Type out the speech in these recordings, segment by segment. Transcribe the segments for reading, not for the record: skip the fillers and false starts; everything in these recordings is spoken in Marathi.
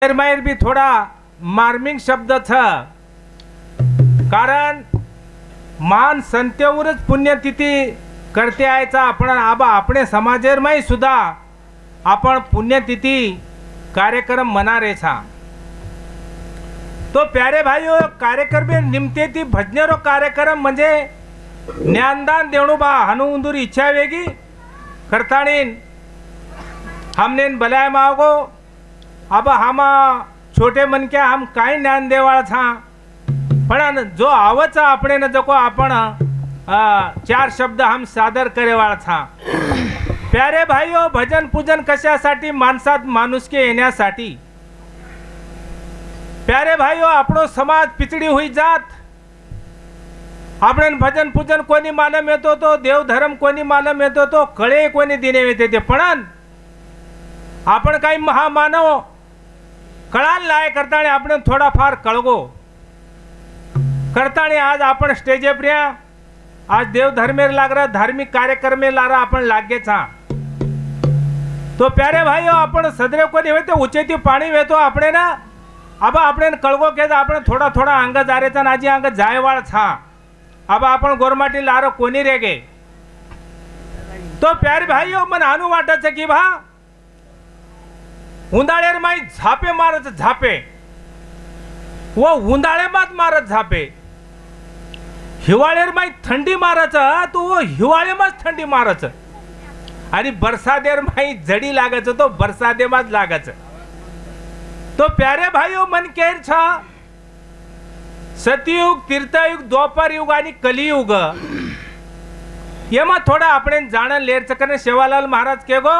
मायर भी थोड़ा मार्मिक शब्द छ, कारण मान संतेवरच पुण्यतिथी करते आयचा आपण आबा आपणे समाजेरमाई सुद्धा आपण पुण्यतिथी कार्यक्रम मना रे छा। तो प्यारे भाइयों कार्यक्रम में निमते ती भजनेरो कार्यक्रम म्हणजे ज्ञानदान देणू बा हनु उंदूर इच्छा वेगी करताणीन हमने भलाय मागो अब हम छोटे मन के हम काय ज्ञान देवाळ छा, पण जो आवच आपणे न जको आपण चार शब्द हम सादर करेवाळ छा। प्यारे भाइयों भजन पूजन कशासाठी माणसात माणुसकी येण्यासाठी। प्यारे भाइयों आपणो समाज पिछड़ी हुई जात, आपण भजन पूजन कोणी मालम येतो तो देव धर्म कोणी मालम येतो तो कळे कोणी दिने येते ते, पण आपण काही महामानव कळाल लाय करताने आपण थोडाफार कळगो करताने आज आपण स्टेजे प्रिया आज देव धर्मेर लाग रहा धार्मिक कार्यक्रमे ला रहा आपण लागे छा। तो प्यारे भाइयों आपण सदरे कोणी होते उचेती पाणी वेतो आपणे ना आबा आपण कळगो के आपण थोडा थोडा अंग जारेचा नाजी अंग जायवाळ छा। आबा आपण गोरमाटी लार कोणी रे गे। तो प्यारे भाइयों मन आनु वाटच की भा उंदाळेर माई झापे मारत झापे व उंदाळे मात मारत झापे, हिवाळेर माई थंडी मारच तो हिवाळे मात थंडी मारच, आणि बरसादेर माई जडी लागच तो बरसादे मात लागच। तो प्यारे भाइयों मन केर छा सतयुग तीर्थयुग द्वापर युग आणि कलियुग येमा थोड़ा આપણે જાણ લેર ચકને સેવાલાલ महाराज के गो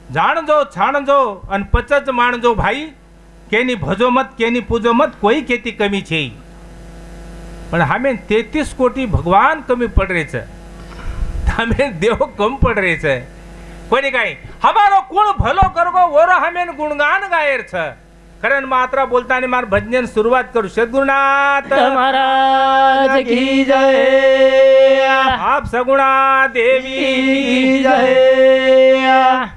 जाणजो छाणजो अन पचच माणजो भाई केनी भजो मत केनी पूजो मत कोई खेती कमी छे, पण हमें 33 कोटी भगवान कमी पड़ रहे छे, हमें देव कम पड़ रहे छे। कोनी काई हमारो कुल भलो करगो वोरो हमें गुणगान गायर छे। करण मात्रा बोलता ने मार भजन शुरुआत करू। सद्गुरुनाथ महाराज की जय, आप सगुणा देवी की जय,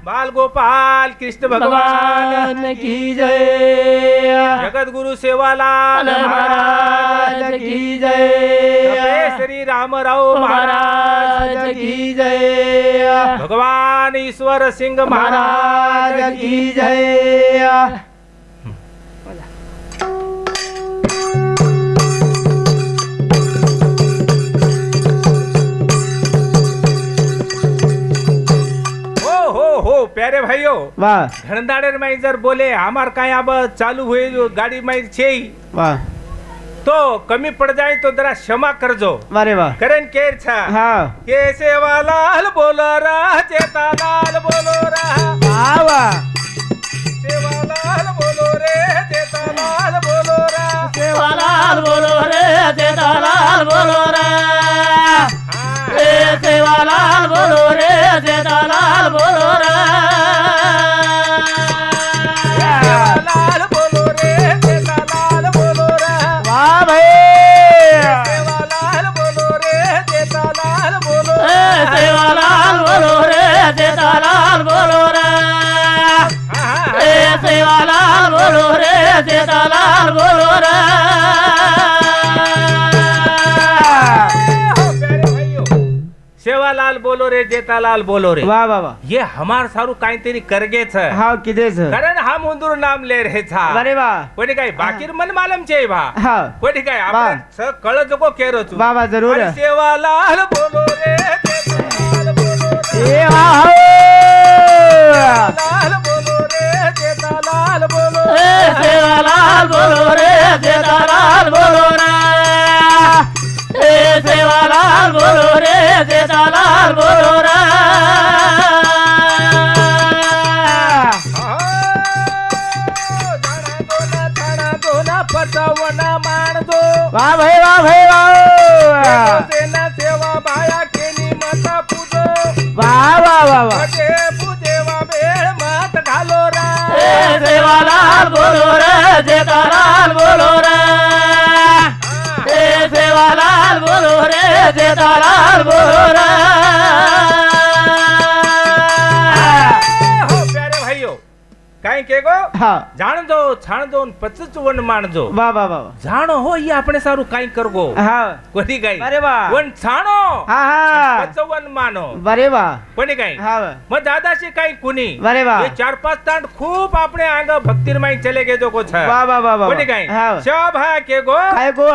बाल गोपाल कृष्ण भगवान भगवान की जय, जगत गुरु सेवालाल महाराज की जय, श्री रामराव महाराज की जय, भगवान ईश्वर सिंह महाराज की जय। हो प्यारे भाइयों वाह घनदाड़ेर में जर बोले हमार काई अब चालू हुए जो गाड़ी में छे वाह तो कमी पड़ जाए तो जरा क्षमा करजो। वारे वाह करण केर छा हाँ के सेवालाल बोलो रहा चेतालाल बोलो रहा वाह वाह सेवालाल बोलो रे चेतालाल बोलो रहा सेवालाल बोलो रे जेठालाल बोलो रे, ए सेवालाल बोलो रे जेठालाल बोलो रे, सेवालाल बोलो रे चेतालाल बोलो रहा वाह भाई सेवालाल बोलो रे चेतालाल बोलो ए सेवालाल बोलो रे जेठालाल बोलो रे, ए सेवालाल बोलो रे जेठालाल बोलो रे। सेवालाल बोलो रे जेतालाल बोलो रे वाह वाह वाह ये हमार सारू काहीतरी करगे छ, हाँ किधे से कारण हम उंदूर नाम ले रहे था। वारे वाह कोणी काय बाकीर मन मालम छे भा हाँ कोणी काय आपण स कळ जको केरो छु वाह वाह जरूर आणि सेवालाल बोलो रे जेतालाल बोलो रे ए वाह लाल बोलो रे जेतालाल बोलो ए सेवालाल बोलो रे जेठालाल बोलो रे, ए सेवालाल बोलो रे जेठालाल बोलो रे। जाना दोना पटावना माणजो वाह भाई वाह भाई वाह सेना सेवा बाया केली माता पूजो वाह वाह वाह वाह अटे पूजेवा बेळ मत घालो रा ए सेवालाल बोलो रे जेठालाल बोलो रे, ए सेवालाल बोलो रे जेठालाल बोलो रे। हो प्यारे भाइयों કાઈ કેગો હા જાણજો છાણજો ને પચચ વન માણજો વાહ વાહ વાહ જાણો હો ઈ આપણે સારું કાઈ કરગો હા કોની કાઈ અરે વાહ વન છાણો હા હા પચવન માનો બરે વાહ કોની કાઈ હા મ દાદાશી કાઈ કુની બરે વાહ ये 4-5 तांड खूब આપણે આંગા ભક્તિરમાઈ ચલે ગયો કો છે વાહ વાહ વાહ કોની કાઈ હા શબ હા કેગો કાય ગો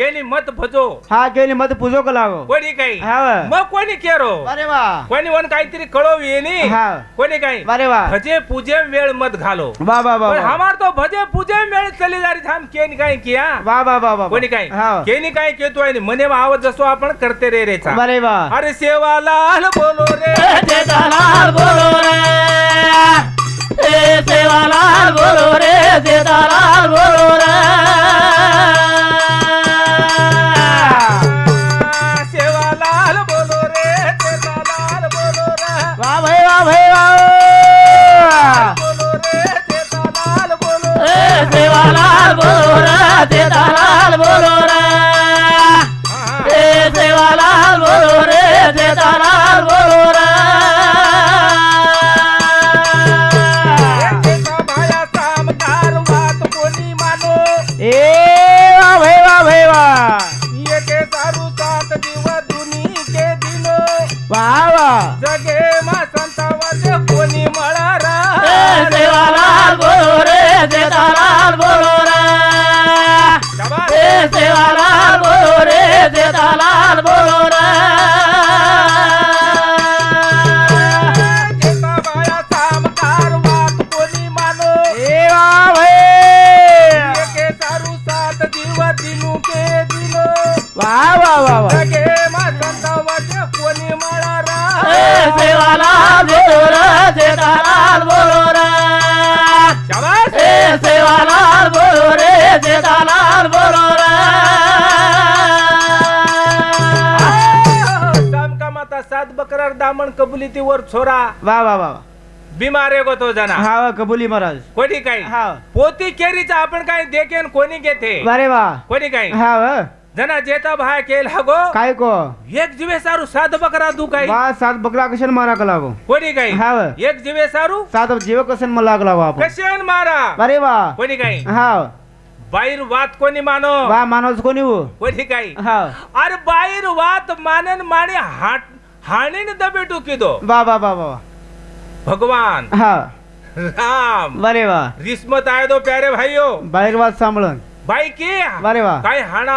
કેની મત ભજો હા કેની મત પૂજો કલાવો કોની કાઈ હા મ કોની કેરો બરે વાહ કોની વન કાઈતરી કળોવી એની હા કોની કાઈ બરે વાહ ભજે પૂજે વેળ મત ઘાલો વાહ વાહ વાહ पर हमार तो भजे पूजे मेळ चली जा रही हम केनी काय किया વાહ વાહ વાહ વાહ कोणी काय હા केनी काय केतो आहे મને आवत जसो आपण करते रे रेचा બરે વાહ अरे सेवालाल बोलो रे જેઠાલાલ બોલો રે એ સેવાલાલ બોલો રે જેઠાલાલ બોલો રે सेवालाल बोलो रे सेवालाल बोलो रे વાહ ભાઈ વાહ ભાઈ વાહ बोलो रे सेवालाल बोलो એ સેવાલાલ બોલો રે જેઠાલાલ બોલો રે એ સેવાલાલ બોલો રે જેઠાલાલ બોલો રે जेठा भाया सामकार वात कोणी मानो એ વાહ ભાઈ વાહ ભાઈ વાહ ये के सारू सात दिव दुनी के दिनो વાહ વાહ जगे मा संतावर कोणी मळा रा એ સેવાલાલ બોલો રે જેઠાલાલ બોલો રે शाबाश એ સેવાલાલ બોલો રે જેઠાલાલ બોલો રે जेठा भाया सामकार वात कोणी मानो એ વાહ ભાઈ ये के सारू सात दिव दिनू के दिनो વાહ વાહ વાહ વાહ जगे मा संतावर कोणी मळा रा એ સેવાલાલ બોલો રે જેઠાલાલ બોલો રે शाबाश એ સેવાલાલ બોલો રે જેઠાલાલ બોલો રે सामका माता सात बकरार दामण कबुलीती वर छोरा વાહ વાહ વાહ बिमारे गो तो जना હા કબૂલી મહારાજ कोणी काही હા पोती केरीचा आपण काय देखेन कोणी घेते વારે વાહ कोणी काही હા जना जेता भाय केल हगो काय को एक जीवे सारू सात बकरा दू काही वा सात बकरा कशन मारा कलागो कोणी काही हा एक जीवे सारू सात जीव कशन मला लागला आपण कशन मारा अरे वा कोणी काही हा बाहेर वात कोणी मानो वा माणूस कोणी हो कोणी काही हा अरे बाहेर वात मानन माने हाणीन दबे टुकी दो वा वा वा वा भगवान हा राम बरे वा रिश्मत आए दो प्यारे भाइयों बाहेर वाद सांभाळून बाई की बरे वा काय हाणा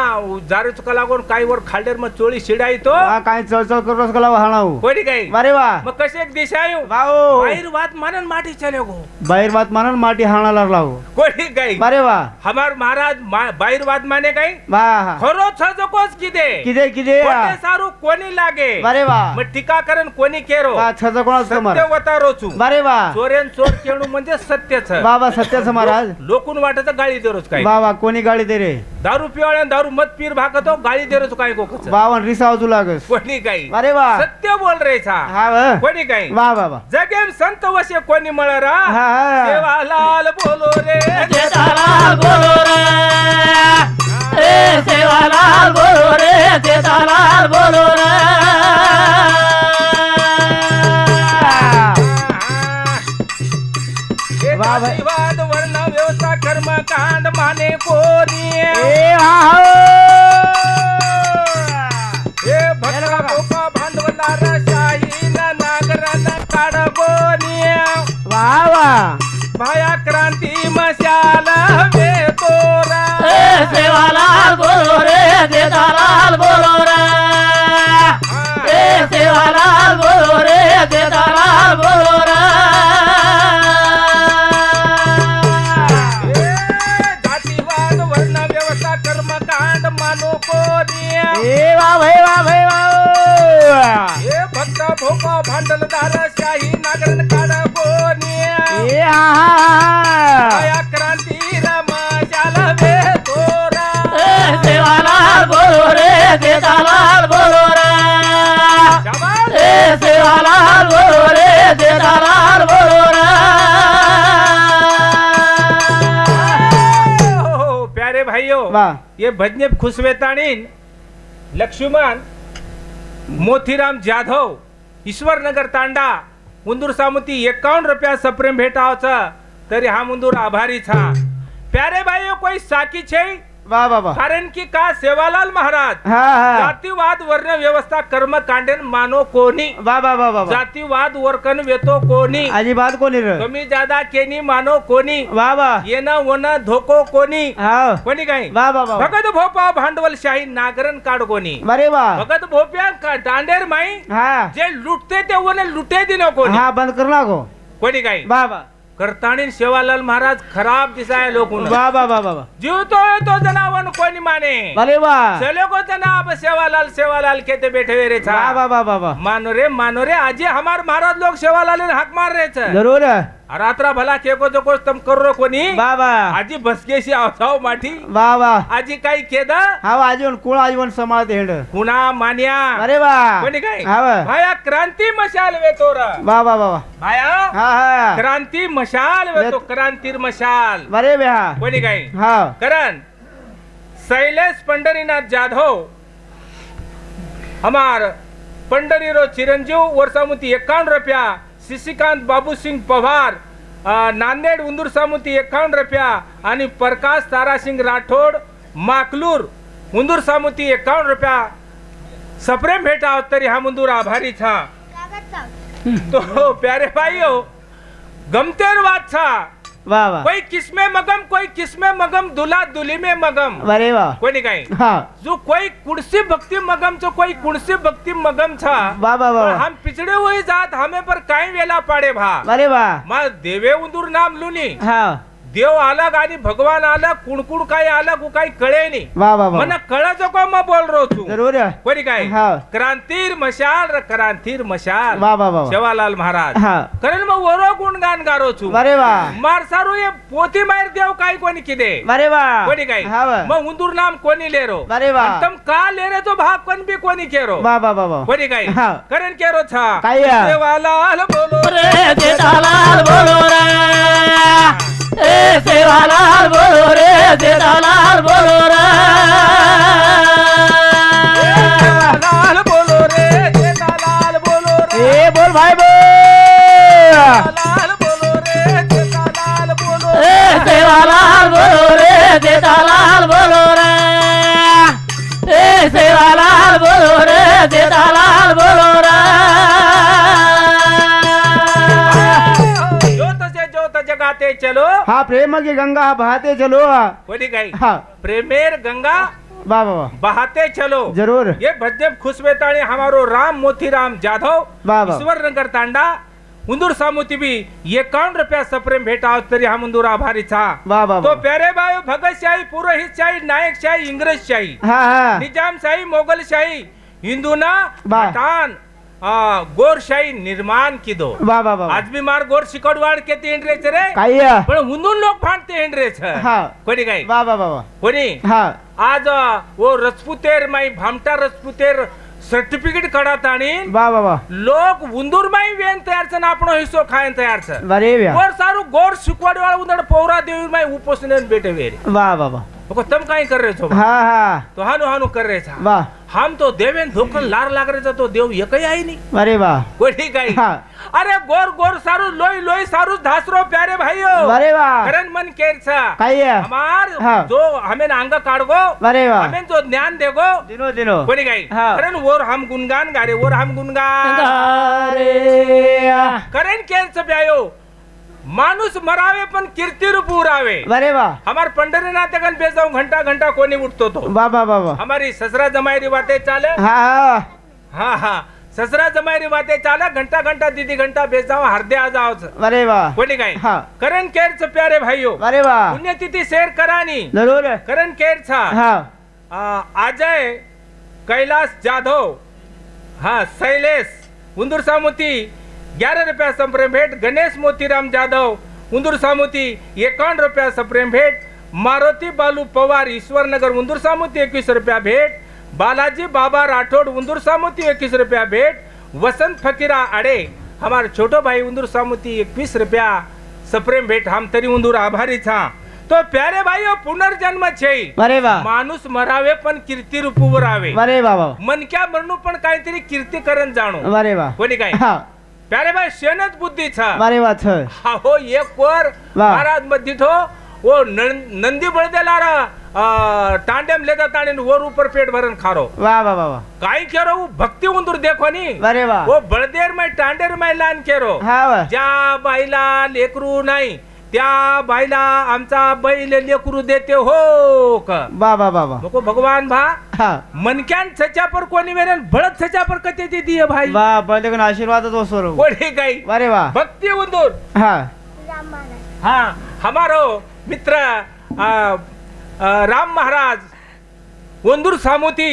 जारू चुका लागून काय वर खालडेर मग चोळी शिडाई तो वा काय चळचळ करूस कला हाणाऊ कोणी काही बरे वा मग कसे दिशायू वाओ बाहेर वात मानन माटी चले गो बाहेर वाद मानन माटी हाणाला लावू कोणी काही बरे वा हमार महाराज बाहेर वाद माने काही वा खरो छजकोच किदे किदे किदे कोटे सारू कोणी लागे बरे वा मग टीका करन कोणी केरो वा छज कोणाच कमर सत्य वतारो छु बरे वा चोरेन चोर केणू म्हणजे सत्यच बाबा सत्याच महाराज लोकून वाटत गाळी देरोच काय वा वा कोणी गाडी दे रे दारू पिवाळ्यान दारू मत पीर भागतो गाळी देरोच काय गोकच बावन रिसाव तू लागस कोणी काही अरे वा सत्य बोल रे छा हा वा कोणी काही वा वा वा जगेम संत वशे कोणी मळरा हा हा सेवालाल बोलो रे जेठालाल बोलो रे ए सेवालाल बोलो रे जेठालाल बोलो रे वाह भाई. वाद वर्ण व्यवस्था कर्म कांड माने कोणी ए हा हे भक्ता गोपा भांडवलार शाही नागरन काढ कोणी वा वा भाया क्रांती मशाल वेतोरा ए सेवालाल बोलो रे जेठालाल बोलो रे ए सेवालाल बोलो रे जेठालाल बोलो रे जातीवाद वर्ण व्यवस्था कर्मकांड मानो कोणी ए वा भाई वा हे भक्त भोक भांडलदार शाही नागरन काढ कोणी ए हा भाया क्रांती मशाल वेतोरा ए सेवालाल बोलो रे जेठालाल बोलो रे शाबाश ए सेवालाल बोलो रे जेठालाल बोलो रे हो, प्यारे भाइयों वा ये भजने खुशवेताणीन लक्ष्मण मोतीराम जाधव ईश्वरनगर तांडा उंदूर सामुती 51 रुपया सप्रेम भेटावचं तरी हा मुंदूर आभारी छा प्यारे भाइयों कोई साकी छे वाह वाह वाह कारण की का सेवालाल महाराज हा हा जातीवाद वर्ण व्यवस्था कर्म कांडेन मानो कोणी वाह वाह वाह वाह जातीवाद वरकन वेतो कोणी अजिबात कोणी रे कमी जादा केनी मानो कोणी वाह वाह येणं वनं धोको कोणी हा कोणी काही वाह वाह वाह भगत भोपा भांडवलशाही नागरण काढ कोणी अरे वाह भगत भोप्या का दांडेर माई हा जे लुटते ते वने लुटे दिनो कोणी हा बंद कर ना गो कोणी काही वाह वाह करताणी सेवालाल महाराज खराब दिसाय लोक वाह वाह वाह वाह जीव तो जनावन कोणी माने अरे वाह चलो को जनाब सेवालाल कहते बैठे हुए रे छा वाह वाह वाह वाह मानो रे आजी हमार महाराज लोग सेवालाल ने हक मार रहे छे जरूर रात्रा भला केको जो को तुम करो कोणी वाह वाह आजी बसकेशी आवसाव माठी वाह वाह आजी काही केदा हा आजीवन कोण आजीवन समाळते हेंड पुन्हा मान्या अरे वाह कोणी काय हा भाया क्रांती मशाल वेतोरा वाह वाह वाह भाया हा हा क्रांती मशाल वेतो क्रांतीर मशाल अरे बे हा कोणी काय हा करण शैलेश पंढरीनाथ जाधव हमार पंढरीरो चिरंजीव वर्षामुती 51 रुपया शशिकांत बाबू सिंग पवार नांदेड उंदूर सामुती 51 रुपया आणि प्रकाश तारासिंग राठोड माकलूर उंदूर सामुती 51 रुपया सप्रेम भेटा तरी हा मुंदूर आभारी था तो प्यारे भाइयों गमतेर बात था वाह वाह कोई किसमें मगम दुला दुली में मगम अरे वाह कोई नहीं कहीं हा जो कोई कुर्सी भक्ति मगम जो कोई कुर्सी भक्ति मगम था वाह वाह वाह हम पिछड़े हुई जात हमें पर काई वेला पाड़े भा अरे वाह मा देवे उंदूर नाम लुनी हा देव अलग आणि भगवान अलग कुणकुण काय अलग काही कळे नाही वाह वाह वाह मन कळच को मैं बोल रो तू जरूर कोणी काय हा क्रांतीर मशाल र क्रांतीर मशाल वाह वाह वाह सेवालाल महाराज हा करेल मग वरो गुणगान गारो छू अरे वाह मार सारू ये पोती मार देव काय कोणी किदे अरे वाह कोणी काय हा वाह मग उंदूर नाम कोणी लेरो अरे वाह तम का लेरे तो भाग कोण बी कोणी केरो वाह वाह वाह वाह कोणी काय हा करण केरो छा काय या? सेवालाल बोलो रे जेठालाल बोलो रे ए सेवालाल बोलो रे जेठालाल बोलो रे सेवालाल बोलो रे जेठालाल बोलो रे ए बोल भाई बोल सेवालाल बोलो रे जेठालाल बोलो ए सेवालाल बोलो रे जेठालाल बोलो रे ए सेवालाल बोलो रे जेठालाल बोलो रे जोत जगाते चलो हाँ प्रेम की गंगा बहाते चलो कोणी काय हाँ प्रेमेर गंगा वाह वाह वाह बहाते चलो जरूर ये भजन खुशबेताणी हमारो राम मोतीराम जाधव वाह वाह ईश्वर नगर तांडा उंदूर सामुती भी 51 रुपया सप्रेम भेटा तरी हा मुंदूर आभारी था वाह वाह तो वाह प्यारे भाई भगतशाही पुरोहितशाही नायकशाही इंग्रजशाही हाँ हाँ निजामशाही मोगलशाही हिंदूना वाह. पठाण गोरशाही निर्माण की दो वाह वाह वाह आज भी मार गोर शिकड़वाड़ के हिंडरे रे काही पण हुंदून लोक फांडते हिंडरे छ हाँ कोणी काय वाह वाह वाह वाह कोणी हाँ आज वो रजपुतेर माई भामटा रजपुतेर सर्टिफिकेट काढत आणि वाह वाह वाह लोक उंदूर माई वेन तयार छ आपणो हिस्सो खायन तयार छ अरे व्या वर सारू गोर शिकवाडवाळ उंदड पौरा देवी माई उपोषण बैठे वेरे वाह वाह वाह तो तम काई कर रहे छो हाँ हाँ तो हानु हानु कर रहे था वाह हम तो देवेन धोकन लार लाग रहे था तो देव एकही आई नहीं अरे वाह कोणी काही हाँ अरे गोर गोर सारू लोई लोई सारू धासरो प्यारे भाइयो अरे वाह करण मन केर छ काही हमार हाँ. जो हमें अंग काढगो अरे वाह हमें जो ज्ञान देगो दिनो दिनो कोणी काही हाँ. करण वोर हम गुणगान गारे वोर हम गुणगान अरे करण केर छ प्यायो माणूस मरावे पण कीर्ती रूप उरावे अरे वाह हमार पंढरीनाथ गण बेजाऊ घंटा घंटा कोणी उठतो तो वाह वाह वाह वाह हमारी ससरा जमायरी बातें चाले हाँ हाँ हाँ हाँ ससरा जमायरी बातें चाले घंटा घंटा दीदी घंटा बेजाऊ हरदे आ जाओ अरे वाह कोणी काही हाँ करण केर छ प्यारे भाइयों अरे वाह पुण्यतिथी शेर करानी जरूर करण केर छ हाँ अजय कैलाश जाधव हाँ शैलेश उंदूर सामुती 11 रुपया सप्रेम भेट गणेश मोतीराम जाधव उंदूर सामुती 51 रुपया सप्रेम भेट मारुती बालू पवार ईश्वर नगर उंदूर सामुती 21 रुपया भेट बालाजी बाबा राठौड़ उंदूर सामुती 21 रुपया भेट वसंत फकीरा अड़े हमारे छोटो भाई उंदूर सामुती 21 रुपया सप्रेम भेट हम तरी उंदूर आभारी था तो प्यारे भाइयों पुनर्जन्म छे अरे वाह माणूस मरावे पण कीर्ती रूपवर आवे अरे वाह वाह मन क्या मरणू पण काहीतरी कीर्ती करण जाणो अरे वाह कोणी काय हाँ प्यारे भाई शेनच बुद्धी छ वारे वा छ हा हो एक कोर वाह. महाराज मध्य थो वो नंदी बळदेला टांडेम लेता ताणे वर ऊपर पेट भरन खारो वा वा वा वा काय केरो वो भक्ती उंदूर देखो नी वारे वा वो बळदेर मै टांडेर मै लान केरो हा वा ज्या बाईला लेकरू नाही त्या बाईला आमचा बैल लेकरू देते हो का वा वा वा वा नको भगवान भा हा मनक्यान सचा पर कोणी मेरे बळद सचा पर कते दे दिए भाई वा पहिले कोण आशीर्वादच वसरो कोणी काही वारे वा भक्ती उंदूर हा हाँ हमारो मित्र राम महाराज वंदूर सामोती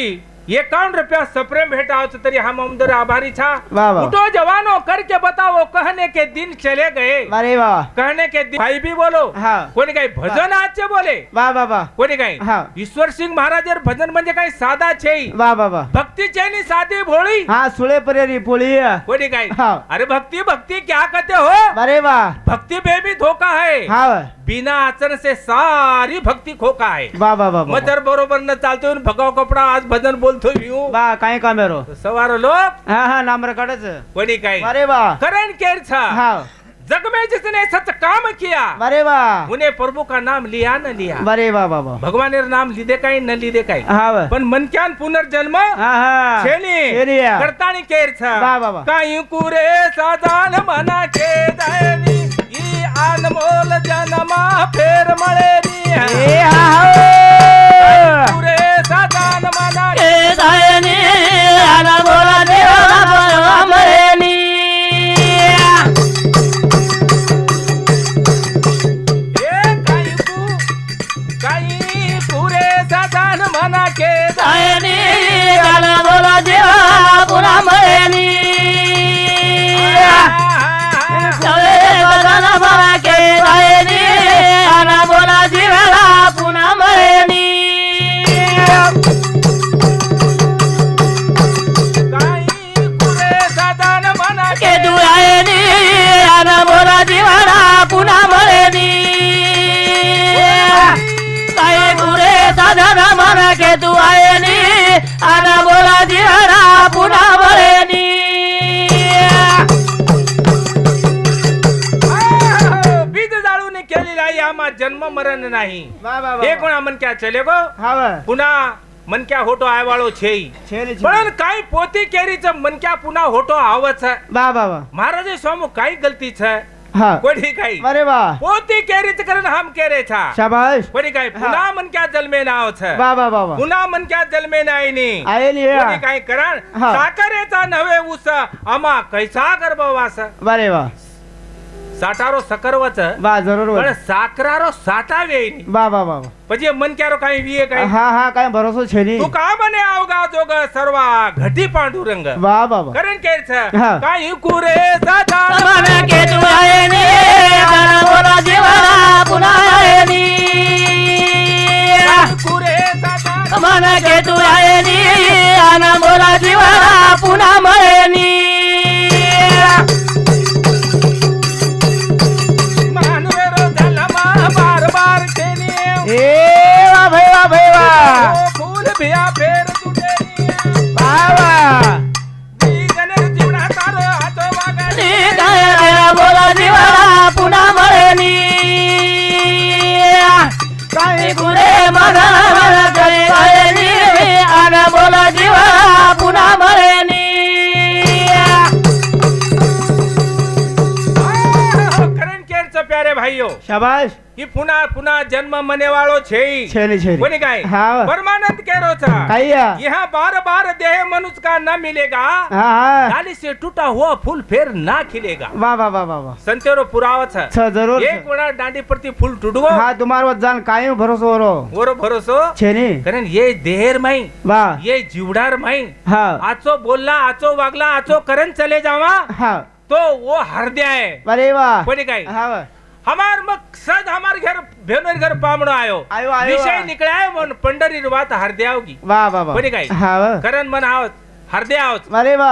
51 रुपया सप्रेम भेटाओ तरी हम अंदर आभारी था वाह वाह उठो जवानों करके बताओ कहने के दिन चले गए वारे वा कहने के दिन भाई भी बोलो हाँ कोणी काही भजन आजचे बोले वा वा वा कोणी काही हाँ ईश्वर सिंग महाराज भजन म्हणजे काही साधा छे वा वा वा भक्ती छे साधी भोळी हा सुळे परेरी पोळी कोणी काही हाँ अरे भक्ति भक्ति क्या कहते हो वारे वा भक्ति में भी धोखा है हा बिना आचरण से सारी भक्ति खोका है वा वा वा वा मतर बरोबर न चालतो भगाव कपडा आज भजन बोलतो येऊ वा काय कामेरो सवार लोक हा हा नाम कडच कोणी काही वारे वा करण केर था हा जग में जिसने सच काम किया वारे वा उन्हें प्रभु का नाम लिया न लिया वारे वा वा वा भगवान नाम लिदे काही न लिदे काही हा वा पण मनक्यान पुनर्जन्म हा हा छेनी छेनिया. करतानी केर था वा वा वा काही कुरे साजान मना के दयनी ई अनमोल जन्मा फेर मळेनी ए हा हो कुरे साजान मना ए दायनी आना बोला देवा बोला मरेनी काही पुरे साजान मना के दायनी आना बोला देवा बोला मरेनी चले बदना बोला के दायनी आना बोला देवा पुना मरेनी काही पुरे साजान मना के दुआयनी आना बोला देवा पुना मरेनी काय गुरे साधना मना के दुआयनी आना बोला देवा पुना मरेनी बीज जाळून केलेला आम्हा जन्म मरण नाही वा वा हे कोणा मन क्या चले गो हा वा पुन्हा मन क्या होटो आयवाळो छे छेनी पण काही पोती केरीच मन क्या पुन्हा होटो आवच है वा वा वा महाराज स्वामी काही गलती छे हा कोणी काही अरे वा पोती केरीच करन हम केरे था शाबाश कोणी काही पुन्हा मन क्या जन्मे ना आवच है वा वा वा वा पुन्हा मन क्या जन्मे नाही नी आये नी कोणी काही करण हा. साखरेचा नव्हे ऊस आम्हा कैसा गर्भवास वारे वा साठारो सकरवच वा जरूर पण वा साखरारो साठा वेई वा वा वा પછી મન ક્યારો કાઈ વીએ કાઈ हा हा काय भरोसा छेनी તું કા મને આવગા જોગ સરવા ઘટી પાંડુરંગ वा वा वा કરણ કે છે હા. કાઈ કુરે સાધા मना के दुआयनी आना बोला देवा पुना मरेनी કુરે સાધા मना के दुआयनी आना बोला देवा पुना मरेनी માનવેરો જલમા બાર બાર છેની ए वा भाई वा ઓ ફૂલ ભિયા ફેર તુટેની वा वा દીગનર જીવડા તારો હાથો વાગા आना बोला देवा पुना मरेनी काय गुरे मना मना करे आयनी आना बोला देवा पुना मरेनी કરણ કેર છે પ્યારે ભાઈઓ शाबाश की पुन्हा पुन्हा जन्म मने वाळो छे छेनी छेनी कोणी काय हा परमानंद केरो था काय या यहाँ बार बार देह मनुष्य का न मिलेगा हा हा डाली से टूटा हुआ फूल फिर ना खिलेगा वा वा वा वा वा संतेरो पुरावा छ छ जरूर एक कोणा डांडी परती फूल टूटगो हा तुम्हार वजान काय भरोसा वरो वरो भरोसो छेनी कारण ये देहर माई वा ये जीवडार माई हा आचो बोलला आचो वागला आचो करण चले जावा हा तो वो हरद्या है अरे वा कोणी काय हा वा हमार मकसद हमार घर भेनर घर पामणो आयो आयो आयो विषय निकळा है मन पंढरी वात हरद्यावगी वा वा वा कोणी काय हा वा करण मन आवत हरद्या आवत अरे वा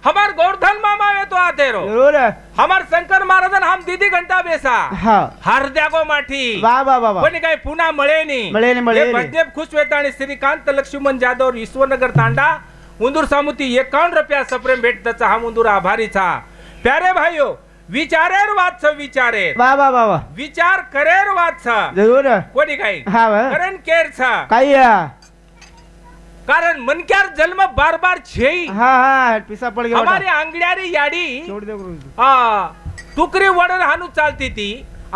हमार गोवर्धन मामा वे तो आते रो जरूर हमार शंकर महाराजन हम दीदी घंटा बेसा हा हरद्या गो माठी वा वा वा वा कोणी काय पुन्हा मळेनी मळेनी. भजदेव खुश वेताणी श्रीकांत लक्ष्मण जाधव ईश्वरनगर तांडा उंदूर सामुती 51 रुपया सप्रेम भेटताचा हम उंदूर आभारी था प्यारे भाइयों विचारेर वाच विचारेर वा वा वा वा विचार करेर वाच जरूर कोणी काही हा वा करण केर छा काही कारण मनक्यार जन्म बार बार छेई हा हा पिसा पड गया हमारी आंगड्यारी याडी छोड़ दे गुरु टुकरी वडन हानु चालती थी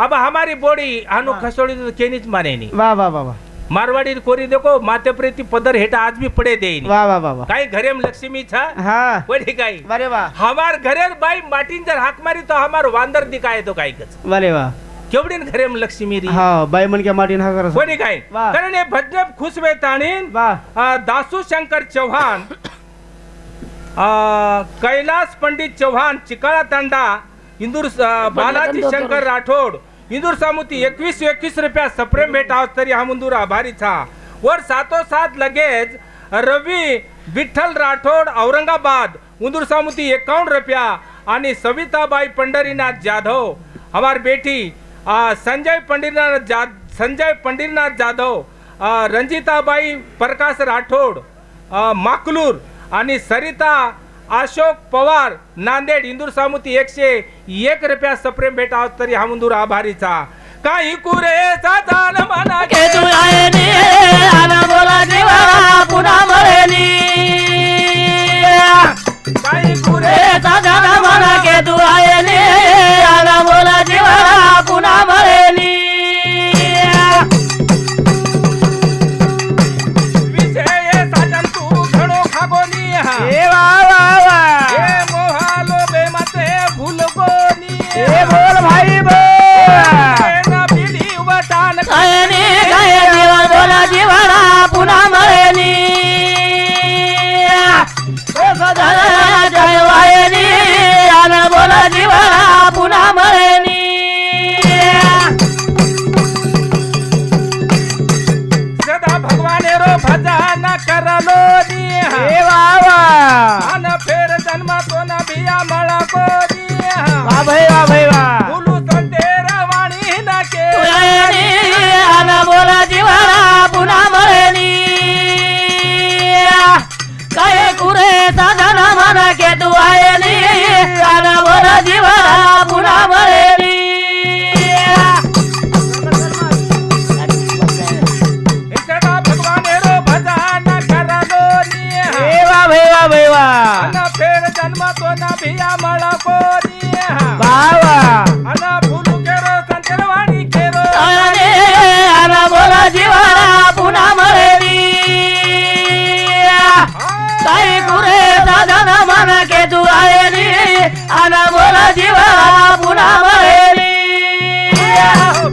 अब हमारी बॉडी हानु खसोड़ी तो केनीच माने नहीं वा वा वा वा मारवाड़ी कोरी देखो माते प्रीति पदर हेटा आज भी पड़े दे वा वा वा वा काही घरेम लक्ष्मी छा हा कोणी काही वारे वा हमार घरेर बाई माटीन जर हाक मारी तो हमार वांदर दिखाए तो काही कच वारे वा केवडीन घरेम लक्ष्मी री हा बाई मन के माटीन हा कर कोणी काही वाह. कारण हे भजन खुश वेताणीन वा दासू शंकर चौहान कैलास पंडित चौहान चिकाळा तांडा इंदूर बालाजी शंकर राठोड इंदूर सामुती 21 रुपया सप्रेम भेटाव तरी हा मुंदूर आभारी था वर साथ लगेच रवी विठ्ठल राठोड औरंगाबाद इंदूर सामुती 51 रुपया आणि सविताबाई पंढरीनाथ जाधव हमार बेटी संजय पंडितनाथ जाधव रंजिताबाई प्रकाश राठोड माकलूर आणि सरिता अशोक पवार नांदेड इंदूर सामुती 101 रुपया सप्रेम भेटाव तरी हा मुंदूर आभारीचा काही कुरेचा जान मना के तू आयनी आना बोला जीवा पुन्हा मरेनी काही कुरे रे जाना मना के तू आयनी आना बोला जीवा पुन्हा मरेनी विषय साजन तू घडो खागोनी ए वा वा वा ए मोहालो बेमते भूलगोनी ए बोल भाई बोल ना पिढी वटान आयनी जीवा बोला जीवा पुन्हा मरेनी ए सजना जय वायनी आना बोला जीवा पुन्हा मरेनी सदा भगवानेरो भजन करलो नी ए वा वा अन फेर जन्म तो न भिया मळा को नी वा भाई वा बोलू संतेर वाणी न के तू आयनी आना बोला जीवा पुन्हा मरेनी काय कुरे साधना मना के तू आयनी आना बोला जीवा पुन्हा मरेनी सदा भगवानेरो भजन करलो नी ए वा भाई वा अन फेर जन्म तो न भिया मळा को नी बावा अन बोलू केरो संतेर वाणी केरो आयनी आना बोला जीवा पुन्हा मरेनी काय कुरे साधना मना के तू आयनी आना बोला जीवा पुन्हा मरेनी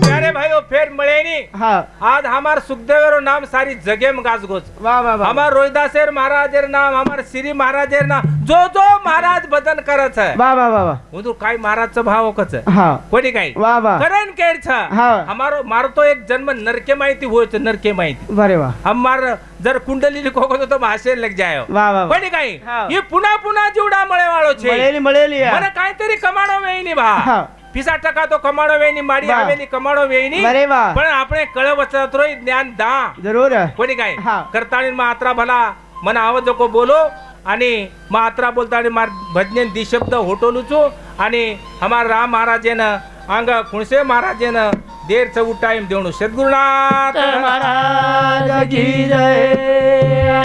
प्यारे भाइयों फेर मळेनी हाँ आज हमार सुखदेवेरो नाम सारी जगेम गाजगोज वाह वाह वाह हमार रोहिदासेर महाराजेर नाम हमार श्री महाराजेर नाम जो महाराज भजन करत है वाह वाह वाह वाह वो तो काय महाराजचं भाव कच हाँ कोणी काय वाह वाह करण केर छ हाँ. हमारो मारो तो एक जन्म नरके माहिती होय नरके माहिती वारे वाह हमार जर कुंडली लिखो तो भाषे लग जायो वाह वाह कोणी काय हाँ. ही पुन्हा पुन्हा जीवडा मळे वाळो छे मळेली મને કાંઈતરી કમાણો વેઈની ભા હા. પીસા ટકા તો કમાણો વેઈની માડી વાહ. આવેલી કમાણો વેઈની અરે વાહ. પણ આપણે કળ વચરાત્રોય જ્ઞાન दा जरूर कोणी काय हा. करताळी मात्रा भला मन आवाज नको बोलो आणि मात्रा बोलताळी मार भजनेन दी शब्द होटोलुचो आणि हमार राम महाराजेनं अंग खुणसे महाराजेनं देर चौ टाइम देवणू सद्गुरुनाथ महाराज की जय